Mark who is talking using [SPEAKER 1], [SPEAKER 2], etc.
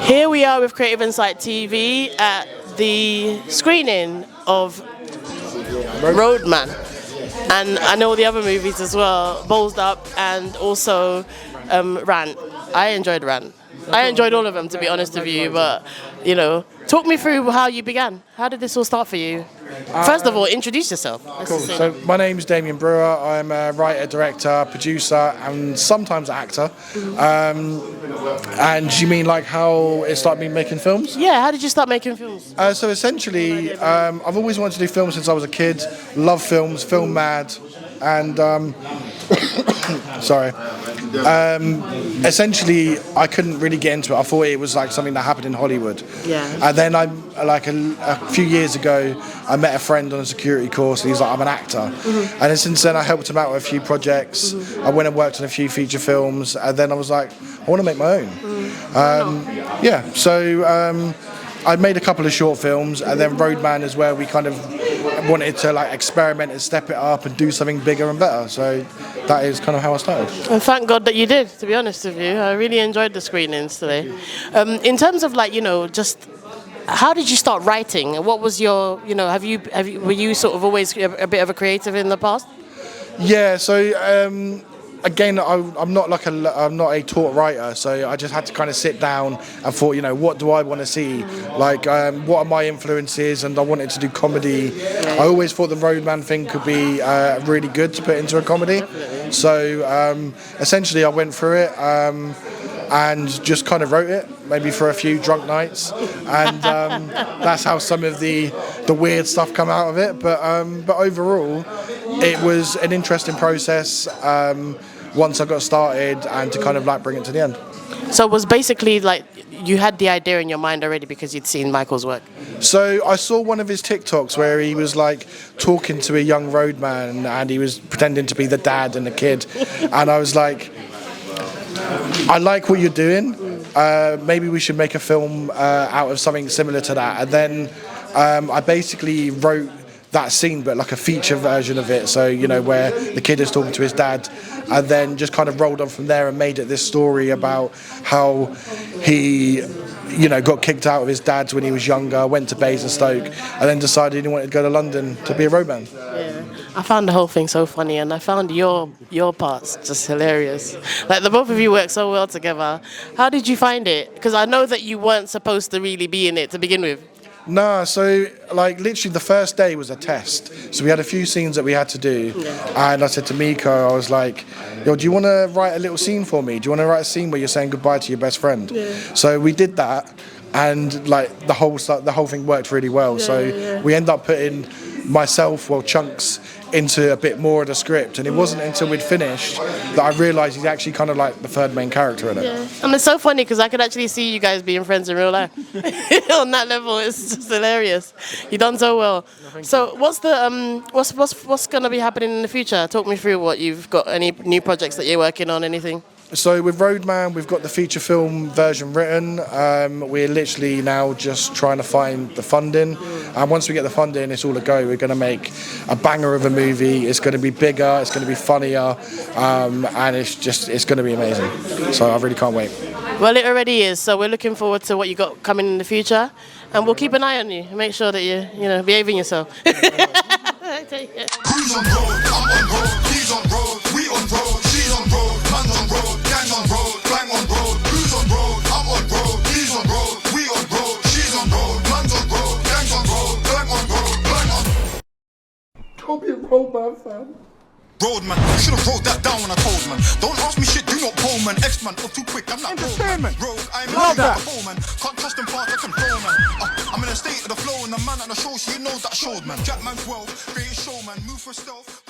[SPEAKER 1] Here we are with Creative Insight TV at the screening of Roadman. And I know the other movies as well, Ballsed Up and also Rant. I enjoyed Rant. I enjoyed all of them, to be honest with you, but, you know, talk me through how you began. How did this all start for you? First of all, introduce yourself.
[SPEAKER 2] Cool. So my name's Damian Brewer. I'm a writer, director, producer, and sometimes actor. And you mean like how it started me making films?
[SPEAKER 1] Yeah, how did you start making films?
[SPEAKER 2] So essentially, I've always wanted to do films since I was a kid. Love films, film mad, and sorry. Essentially, I couldn't really get into it. I thought it was like something that happened in Hollywood.
[SPEAKER 1] Yeah.
[SPEAKER 2] And then a few years ago, I met a friend on a security course, and he's like, I'm an actor. Mm-hmm. And since then, I helped him out with a few projects. Mm-hmm. I went and worked on a few feature films, and then I was like, I want to make my own. Mm-hmm. So I made a couple of short films, and then Roadman is where we kind of wanted to like experiment and step it up and do something bigger and better. So that is kind of how I started.
[SPEAKER 1] And thank God that you did, to be honest with you. I really enjoyed the screenings today. In terms of like, you know, just how did you start writing? What was your, you know, were you sort of always a bit of a creative in the past?
[SPEAKER 2] Yeah, so again, I'm not a taught writer, so I just had to kind of sit down and thought, you know, what do I want to see? Like, what are my influences? And I wanted to do comedy. I always thought the Roadman thing could be really good to put into a comedy. So essentially, I went through it and just kind of wrote it, maybe for a few drunk nights, and that's how some of the weird stuff come out of it. But overall, it was an interesting process once I got started, and to kind of like bring it to the end.
[SPEAKER 1] So it was basically like you had the idea in your mind already because you'd seen Michael's work.
[SPEAKER 2] So I saw one of his TikToks where he was like talking to a young roadman, and he was pretending to be the dad and the kid, and I was like, I like what you're doing. Maybe we should make a film out of something similar to that. And then I basically wrote that scene, but like a feature version of it. So, you know, where the kid is talking to his dad, and then just kind of rolled on from there and made it this story about how he, you know, got kicked out of his dad's when he was younger, went to Basingstoke, and then decided he wanted to go to London to be a roadman.
[SPEAKER 1] Yeah. I found the whole thing so funny, and I found your parts just hilarious. Like, the both of you work so well together. How did you find it? Because I know that you weren't supposed to really be in it to begin with.
[SPEAKER 2] Nah, so like literally the first day was a test. So we had a few scenes that we had to do, and I said to Miko, I was like, yo, do you want to write a little scene for me? Do you want to write a scene where you're saying goodbye to your best friend? Yeah. So we did that, and like the whole thing worked really well. We ended up putting myself, chunks, into a bit more of the script, and it wasn't until we'd finished that I realised he's actually kind of like the third main character in it.
[SPEAKER 1] Yeah. And it's so funny because I could actually see you guys being friends in real life. On that level, it's just hilarious. You've done so well. So what's the what's going to be happening in the future? Talk me through what you've got. Any new projects that you're working on? Anything?
[SPEAKER 2] So with Roadman, we've got the feature film version written. We're literally now just trying to find the funding. And once we get the funding, it's all a go. We're going to make a banger of a movie. It's going to be bigger. It's going to be funnier. And it's going to be amazing. So I really can't wait.
[SPEAKER 1] Well, it already is. So we're looking forward to what you got coming in the future. And we'll keep an eye on you. Make sure that you're behaving yourself. Take it.
[SPEAKER 3] Who's on road? I'm on road. He's on road. We on road. She's on road. Man's on road. Gang on road. Bang on road. Who's on road? I'm on road. He's on road. We on road. She's on road. Man's on road. Gang's on road. Bang on road. Bang on.
[SPEAKER 2] Can't be a Roadman fan.
[SPEAKER 3] Roadman, you should have wrote that down when I told man. Don't ask me shit, do not pull man. X-Man, or too quick, I'm not Roadman. Road, I'm a bowman. Can't trust them fast, I can throw man. I'm in a state of the flow, and the man at the show, so you know that I showed man. Jackman's wealth, greatest showman, move for stealth.